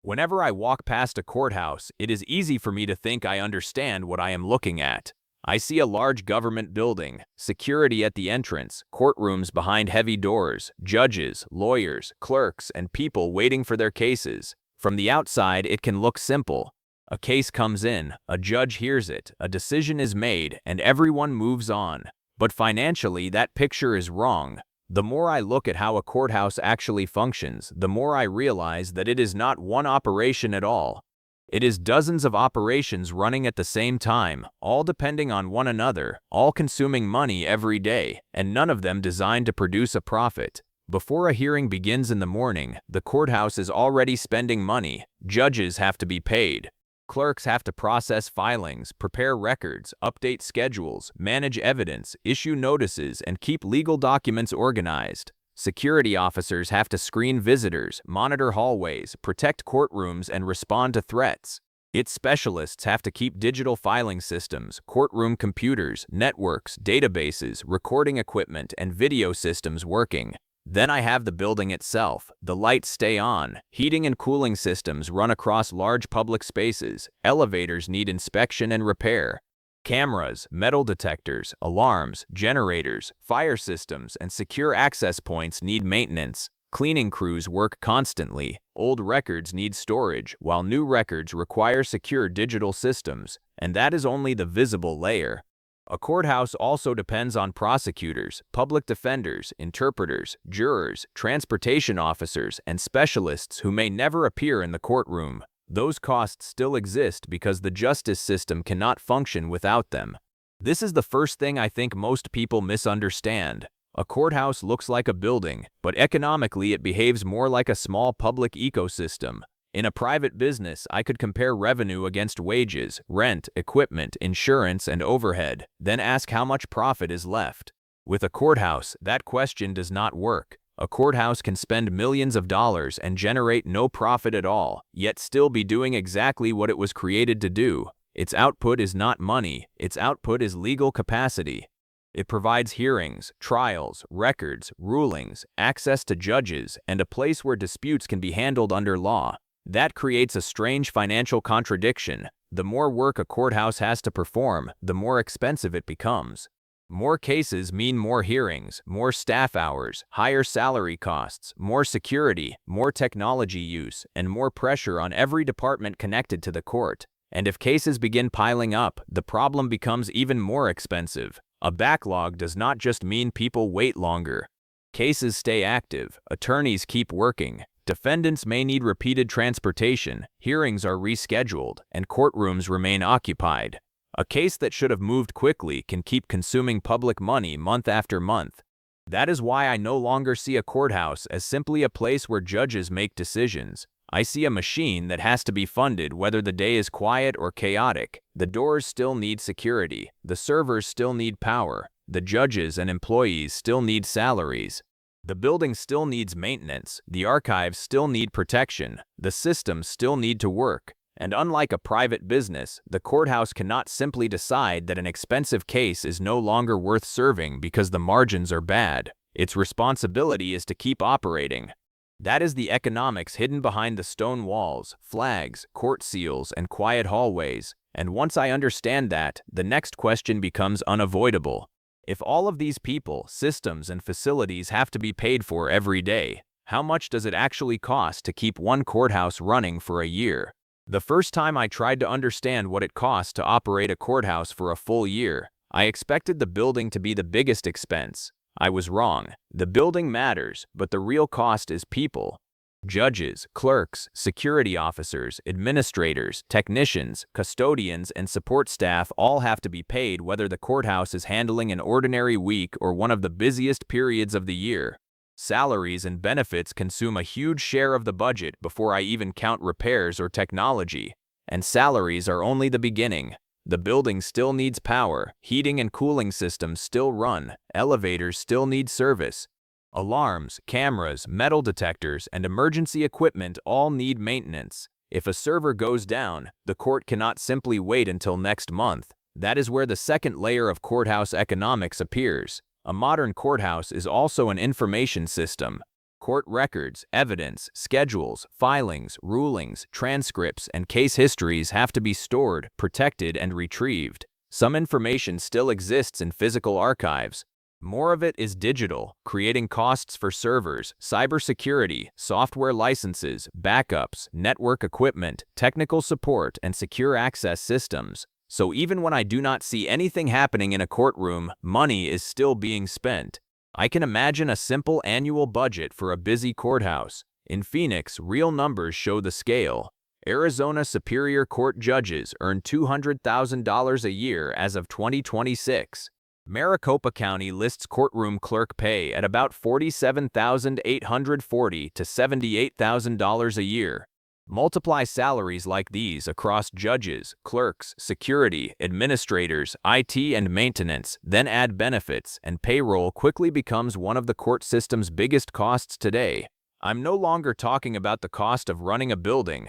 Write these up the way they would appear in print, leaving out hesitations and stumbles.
Whenever I walk past a courthouse, it is easy for me to think I understand what I am looking at. I see a large government building, security at the entrance, courtrooms behind heavy doors, judges, lawyers, clerks, and people waiting for their cases. From the outside, it can look simple. A case comes in, a judge hears it, a decision is made, and everyone moves on. But financially, that picture is wrong. The more I look at how a courthouse actually functions, the more I realize that it is not one operation at all. It is dozens of operations running at the same time, all depending on one another, all consuming money every day, and none of them designed to produce a profit. Before a hearing begins in the morning, the courthouse is already spending money. Judges have to be paid. Clerks have to process filings, prepare records, update schedules, manage evidence, issue notices, and keep legal documents organized. Security officers have to screen visitors, monitor hallways, protect courtrooms, and respond to threats. Its specialists have to keep digital filing systems, courtroom computers, networks, databases, recording equipment, and video systems working. Then I have the building itself. The lights stay on. Heating and cooling systems run across large public spaces. Elevators need inspection and repair. Cameras, metal detectors, alarms, generators, fire systems, and secure access points need maintenance. Cleaning crews work constantly. Old records need storage, while new records require secure digital systems, and that is only the visible layer. A courthouse also depends on prosecutors, public defenders, interpreters, jurors, transportation officers, and specialists who may never appear in the courtroom. Those costs still exist because the justice system cannot function without them. This is the first thing I think most people misunderstand. A courthouse looks like a building, but economically it behaves more like a small public ecosystem. In a private business, I could compare revenue against wages, rent, equipment, insurance, and overhead, then ask how much profit is left. With a courthouse, that question does not work. A courthouse can spend millions of dollars and generate no profit at all, yet still be doing exactly what it was created to do. Its output is not money, its output is legal capacity. It provides hearings, trials, records, rulings, access to judges, and a place where disputes can be handled under law. That creates a strange financial contradiction. The more work a courthouse has to perform, the more expensive it becomes. More cases mean more hearings, more staff hours, higher salary costs, more security, more technology use, and more pressure on every department connected to the court. And if cases begin piling up, the problem becomes even more expensive. A backlog does not just mean people wait longer. Cases stay active, attorneys keep working. Defendants may need repeated transportation, hearings are rescheduled, and courtrooms remain occupied. A case that should have moved quickly can keep consuming public money month after month. That is why I no longer see a courthouse as simply a place where judges make decisions. I see a machine that has to be funded whether the day is quiet or chaotic. The doors still need security, the servers still need power, the judges and employees still need salaries. The building still needs maintenance, the archives still need protection, the systems still need to work. And unlike a private business, the courthouse cannot simply decide that an expensive case is no longer worth serving because the margins are bad. Its responsibility is to keep operating. That is the economics hidden behind the stone walls, flags, court seals, and quiet hallways. And once I understand that, the next question becomes unavoidable. If all of these people, systems, and facilities have to be paid for every day, how much does it actually cost to keep one courthouse running for a year? The first time I tried to understand what it costs to operate a courthouse for a full year, I expected the building to be the biggest expense. I was wrong. The building matters, but the real cost is people. Judges, clerks, security officers, administrators, technicians, custodians, and support staff all have to be paid whether the courthouse is handling an ordinary week or one of the busiest periods of the year. Salaries and benefits consume a huge share of the budget before I even count repairs or technology. And salaries are only the beginning. The building still needs power, heating and cooling systems still run, elevators still need service. Alarms, cameras, metal detectors, and emergency equipment all need maintenance. If a server goes down, the court cannot simply wait until next month. That is where the second layer of courthouse economics appears. A modern courthouse is also an information system. court records, evidence, schedules, filings, rulings, transcripts, and case histories have to be stored, protected, and retrieved. Some information still exists in physical archives. More of it is digital, creating costs for servers, cybersecurity, software licenses, backups, network equipment, technical support, and secure access systems. So even when I do not see anything happening in a courtroom, money is still being spent. I can imagine a simple annual budget for a busy courthouse. In Phoenix, real numbers show the scale. Arizona Superior Court judges earn $200,000 a year as of 2026. Maricopa County lists courtroom clerk pay at about $47,840 to $78,000 a year. Multiply salaries like these across judges, clerks, security, administrators, IT, and maintenance, then add benefits, and payroll quickly becomes one of the court system's biggest costs today. I'm no longer talking about the cost of running a building.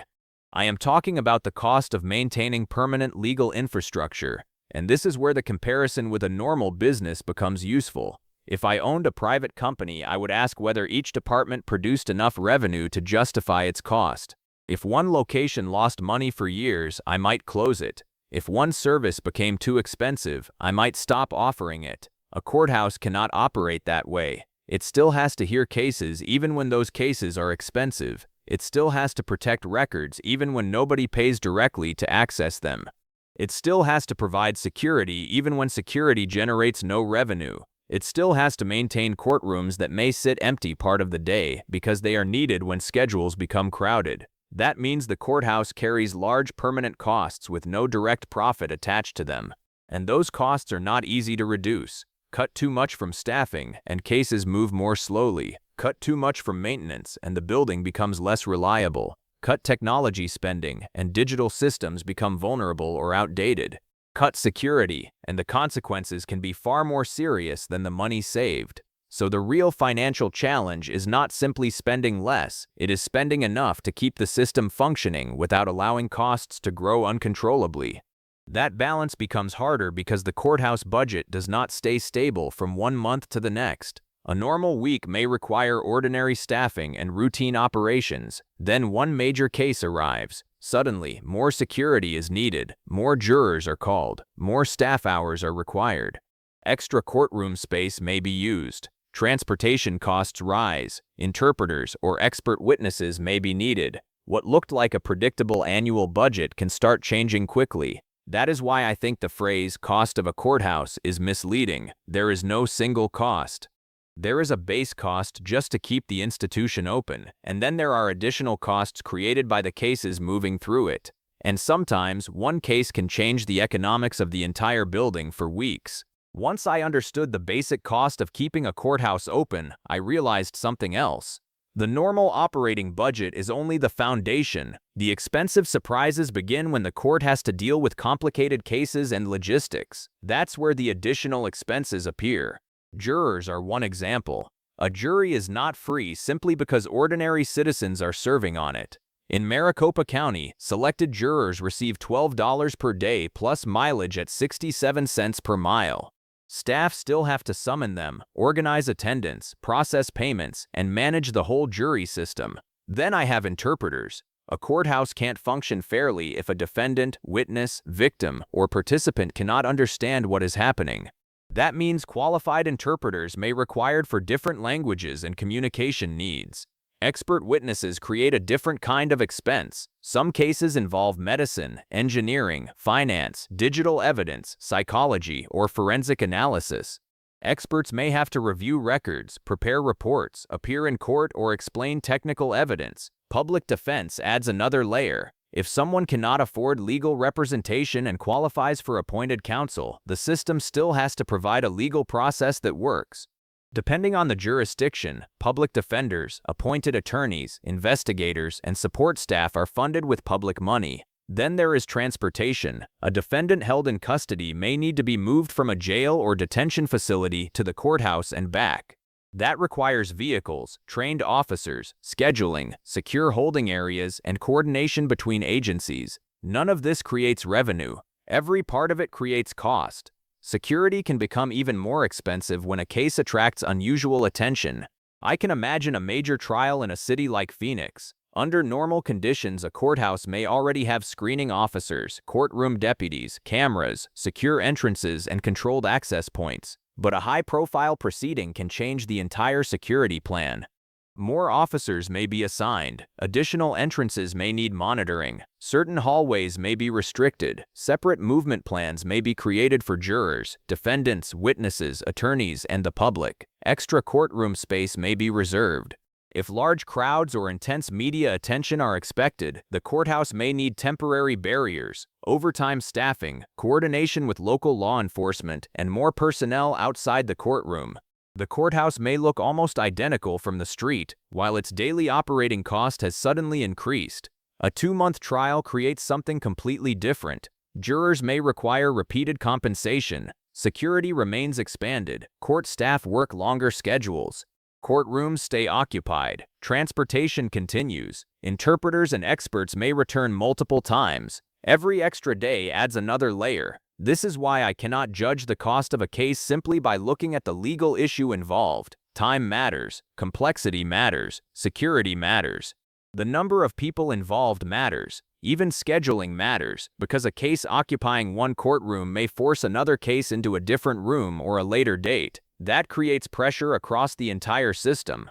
I am talking about the cost of maintaining permanent legal infrastructure. And this is where the comparison with a normal business becomes useful. If I owned a private company, I would ask whether each department produced enough revenue to justify its cost. If one location lost money for years, I might close it. If one service became too expensive, I might stop offering it. A courthouse cannot operate that way. It still has to hear cases even when those cases are expensive. It still has to protect records even when nobody pays directly to access them. It still has to provide security even when security generates no revenue. It still has to maintain courtrooms that may sit empty part of the day because they are needed when schedules become crowded. That means the courthouse carries large permanent costs with no direct profit attached to them. And those costs are not easy to reduce. Cut too much from staffing, and cases move more slowly. Cut too much from maintenance, and the building becomes less reliable. Cut technology spending, and digital systems become vulnerable or outdated. Cut security, and the consequences can be far more serious than the money saved. So the real financial challenge is not simply spending less, it is spending enough to keep the system functioning without allowing costs to grow uncontrollably. That balance becomes harder because the courthouse budget does not stay stable from one month to the next. A normal week may require ordinary staffing and routine operations. Then one major case arrives. Suddenly, more security is needed, more jurors are called, more staff hours are required. Extra courtroom space may be used. Transportation costs rise. Interpreters or expert witnesses may be needed. What looked like a predictable annual budget can start changing quickly. That is why I think the phrase "cost of a courthouse" is misleading. There is no single cost. There is a base cost just to keep the institution open, and then there are additional costs created by the cases moving through it. And sometimes, one case can change the economics of the entire building for weeks. Once I understood the basic cost of keeping a courthouse open, I realized something else. The normal operating budget is only the foundation. The expensive surprises begin when the court has to deal with complicated cases and logistics. That's where the additional expenses appear. Jurors are one example. A jury is not free simply because ordinary citizens are serving on it. In Maricopa County, selected jurors receive $12 per day plus mileage at 67 cents per mile. Staff still have to summon them, organize attendance, process payments, and manage the whole jury system. Then I have interpreters. A courthouse can't function fairly if a defendant, witness, victim, or participant cannot understand what is happening. That means qualified interpreters may be required for different languages and communication needs. Expert witnesses create a different kind of expense. Some cases involve medicine, engineering, finance, digital evidence, psychology, or forensic analysis. Experts may have to review records, prepare reports, appear in court, or explain technical evidence. Public defense adds another layer. If someone cannot afford legal representation and qualifies for appointed counsel, the system still has to provide a legal process that works. Depending on the jurisdiction, public defenders, appointed attorneys, investigators, and support staff are funded with public money. Then there is transportation. A defendant held in custody may need to be moved from a jail or detention facility to the courthouse and back. That requires vehicles, trained officers, scheduling, secure holding areas, and coordination between agencies. None of this creates revenue. Every part of it creates cost. Security can become even more expensive when a case attracts unusual attention. I can imagine a major trial in a city like Phoenix. Under normal conditions, a courthouse may already have screening officers, courtroom deputies, cameras, secure entrances, and controlled access points. But a high-profile proceeding can change the entire security plan. More officers may be assigned, additional entrances may need monitoring, certain hallways may be restricted, separate movement plans may be created for jurors, defendants, witnesses, attorneys, and the public. Extra courtroom space may be reserved. If large crowds or intense media attention are expected, the courthouse may need temporary barriers, overtime staffing, coordination with local law enforcement, and more personnel outside the courtroom. The courthouse may look almost identical from the street, while its daily operating cost has suddenly increased. A 2-month trial creates something completely different. Jurors may require repeated compensation, security remains expanded, court staff work longer schedules, courtrooms stay occupied, transportation continues, interpreters and experts may return multiple times. Every extra day adds another layer. This is why I cannot judge the cost of a case simply by looking at the legal issue involved. Time matters, complexity matters, security matters. The number of people involved matters. Even scheduling matters, because a case occupying one courtroom may force another case into a different room or a later date. That creates pressure across the entire system.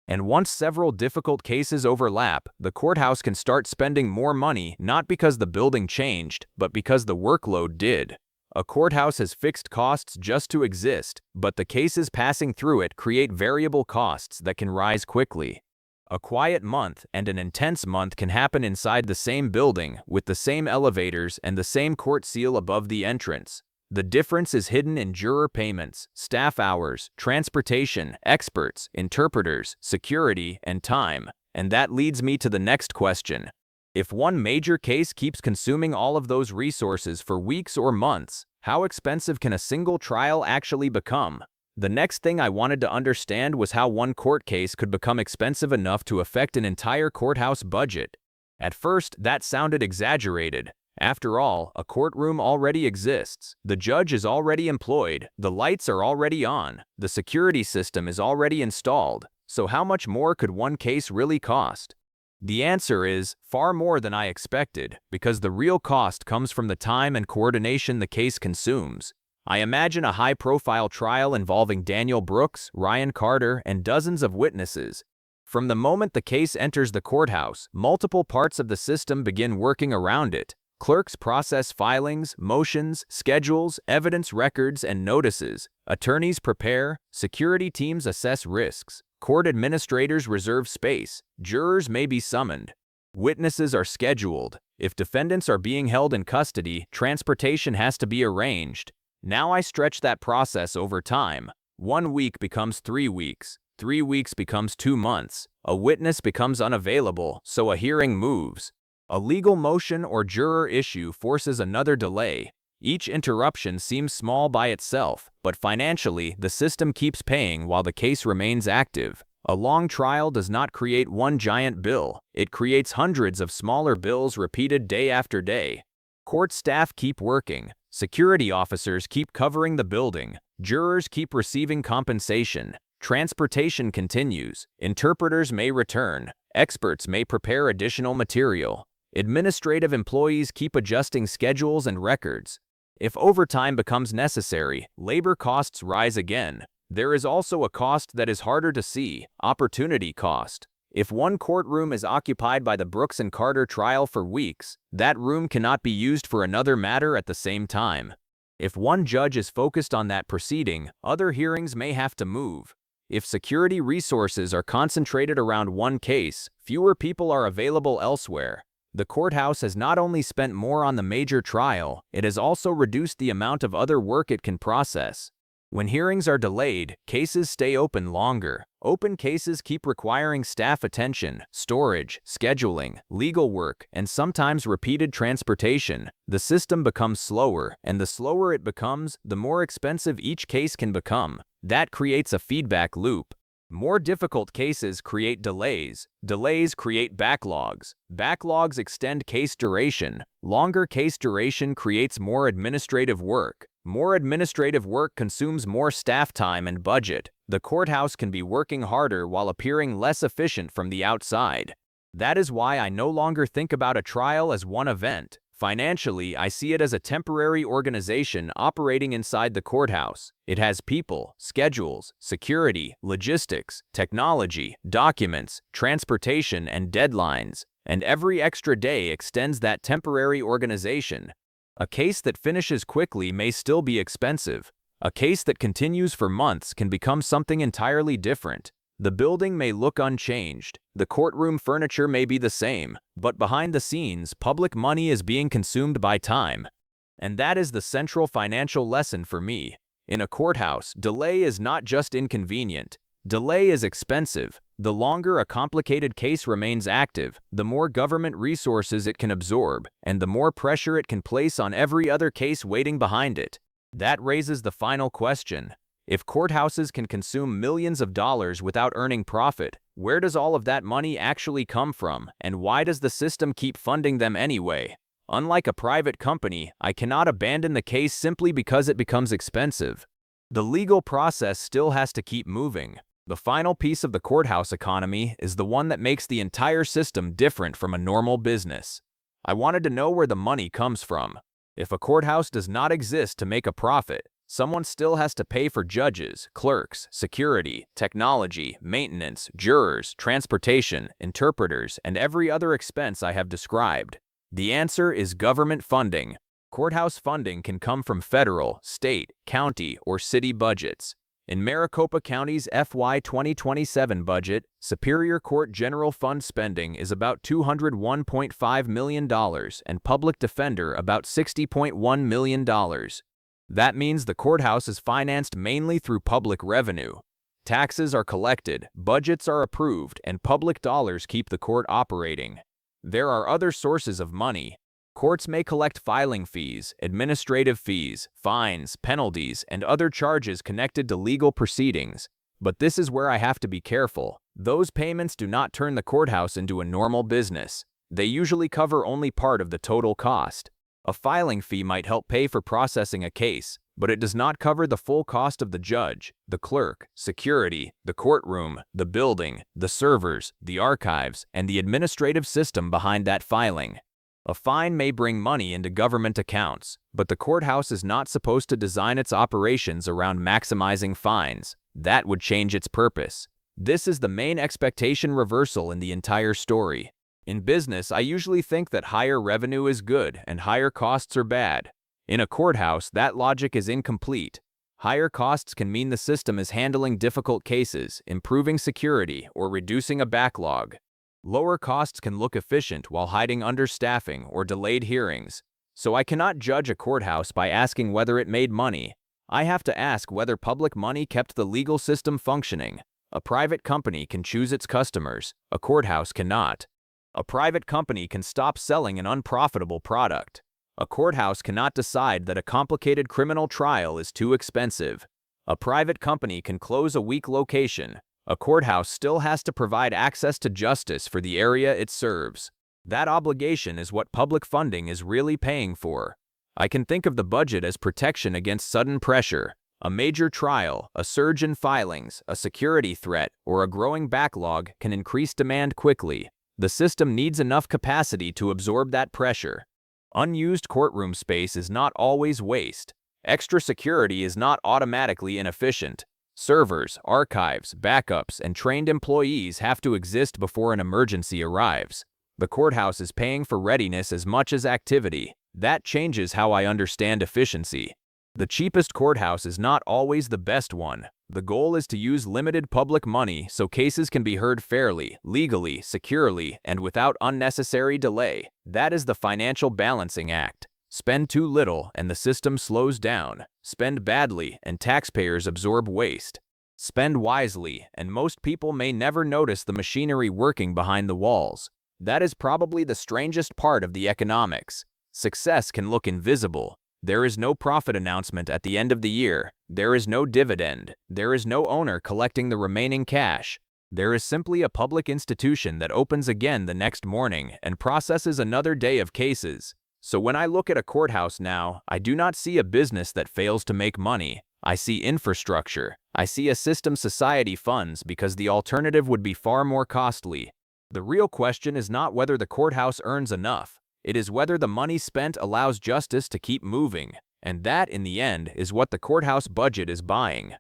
And once several difficult cases overlap, the courthouse can start spending more money not because the building changed, but because the workload did. A courthouse has fixed costs just to exist, but the cases passing through it create variable costs that can rise quickly. A quiet month and an intense month can happen inside the same building, with the same elevators and the same court seal above the entrance. The difference is hidden in juror payments, staff hours, transportation, experts, interpreters, security, and time. And that leads me to the next question. If one major case keeps consuming all of those resources for weeks or months, how expensive can a single trial actually become? The next thing I wanted to understand was how one court case could become expensive enough to affect an entire courthouse budget. At first, that sounded exaggerated. After all, a courtroom already exists. The judge is already employed. The lights are already on. The security system is already installed. So how much more could one case really cost? The answer is far more than I expected, because the real cost comes from the time and coordination the case consumes. I imagine a high-profile trial involving Daniel Brooks, Ryan Carter, and dozens of witnesses. From the moment the case enters the courthouse, multiple parts of the system begin working around it. Clerks process filings, motions, schedules, evidence records, and notices. Attorneys prepare, security teams assess risks, court administrators reserve space, jurors may be summoned. Witnesses are scheduled. If defendants are being held in custody, transportation has to be arranged. Now I stretch that process over time. 1 week becomes 3 weeks. 3 weeks becomes 2 months. A witness becomes unavailable, so a hearing moves. A legal motion or juror issue forces another delay. Each interruption seems small by itself, but financially, the system keeps paying while the case remains active. A long trial does not create one giant bill. It creates hundreds of smaller bills repeated day after day. Court staff keep working. Security officers keep covering the building. Jurors keep receiving compensation. Transportation continues. Interpreters may return. Experts may prepare additional material. Administrative employees keep adjusting schedules and records. If overtime becomes necessary, labor costs rise again. There is also a cost that is harder to see, opportunity cost. If one courtroom is occupied by the Brooks and Carter trial for weeks, that room cannot be used for another matter at the same time. If one judge is focused on that proceeding, other hearings may have to move. If security resources are concentrated around one case, fewer people are available elsewhere. The courthouse has not only spent more on the major trial, it has also reduced the amount of other work it can process. When hearings are delayed, cases stay open longer. Open cases keep requiring staff attention, storage, scheduling, legal work, and sometimes repeated transportation. The system becomes slower, and the slower it becomes, the more expensive each case can become. That creates a feedback loop. More difficult cases create delays. Delays create backlogs. Backlogs extend case duration. Longer case duration creates more administrative work. More administrative work consumes more staff time and budget. The courthouse can be working harder while appearing less efficient from the outside. That is why I no longer think about a trial as one event. Financially, I see it as a temporary organization operating inside the courthouse. It has people, schedules, security, logistics, technology, documents, transportation, and deadlines. And every extra day extends that temporary organization. A case that finishes quickly may still be expensive. A case that continues for months can become something entirely different. The building may look unchanged, the courtroom furniture may be the same, but behind the scenes, public money is being consumed by time. And that is the central financial lesson for me. In a courthouse, delay is not just inconvenient. Delay is expensive. The longer a complicated case remains active, the more government resources it can absorb, and the more pressure it can place on every other case waiting behind it. That raises the final question. If courthouses can consume millions of dollars without earning profit, where does all of that money actually come from, and why does the system keep funding them anyway? Unlike a private company, I cannot abandon the case simply because it becomes expensive. The legal process still has to keep moving. The final piece of the courthouse economy is the one that makes the entire system different from a normal business. I wanted to know where the money comes from. If a courthouse does not exist to make a profit, someone still has to pay for judges, clerks, security, technology, maintenance, jurors, transportation, interpreters, and every other expense I have described. The answer is government funding. Courthouse funding can come from federal, state, county, or city budgets. In Maricopa County's FY 2027 budget, Superior Court General Fund spending is about $201.5 million and Public Defender about $60.1 million. That means the courthouse is financed mainly through public revenue. Taxes are collected, budgets are approved, and public dollars keep the court operating. There are other sources of money. Courts may collect filing fees, administrative fees, fines, penalties, and other charges connected to legal proceedings. But this is where I have to be careful. Those payments do not turn the courthouse into a normal business. They usually cover only part of the total cost. A filing fee might help pay for processing a case, but it does not cover the full cost of the judge, the clerk, security, the courtroom, the building, the servers, the archives, and the administrative system behind that filing. A fine may bring money into government accounts, but the courthouse is not supposed to design its operations around maximizing fines. That would change its purpose. This is the main expectation reversal in the entire story. In business, I usually think that higher revenue is good and higher costs are bad. In a courthouse, that logic is incomplete. Higher costs can mean the system is handling difficult cases, improving security, or reducing a backlog. Lower costs can look efficient while hiding understaffing or delayed hearings. So I cannot judge a courthouse by asking whether it made money. I have to ask whether public money kept the legal system functioning. A private company can choose its customers. A courthouse cannot. A private company can stop selling an unprofitable product. A courthouse cannot decide that a complicated criminal trial is too expensive. A private company can close a weak location. A courthouse still has to provide access to justice for the area it serves. That obligation is what public funding is really paying for. I can think of the budget as protection against sudden pressure. A major trial, a surge in filings, a security threat, or a growing backlog can increase demand quickly. The system needs enough capacity to absorb that pressure. Unused courtroom space is not always waste. Extra security is not automatically inefficient. Servers, archives, backups, and trained employees have to exist before an emergency arrives. The courthouse is paying for readiness as much as activity. That changes how I understand efficiency. The cheapest courthouse is not always the best one. The goal is to use limited public money so cases can be heard fairly, legally, securely, and without unnecessary delay. That is the financial balancing act. Spend too little and the system slows down. Spend badly and taxpayers absorb waste. Spend wisely and most people may never notice the machinery working behind the walls. That is probably the strangest part of the economics. Success can look invisible. There is no profit announcement at the end of the year. There is no dividend. There is no owner collecting the remaining cash. There is simply a public institution that opens again the next morning and processes another day of cases. So when I look at a courthouse now, I do not see a business that fails to make money. I see infrastructure. I see a system society funds because the alternative would be far more costly. The real question is not whether the courthouse earns enough. It is whether the money spent allows justice to keep moving. And that, in the end, is what the courthouse budget is buying.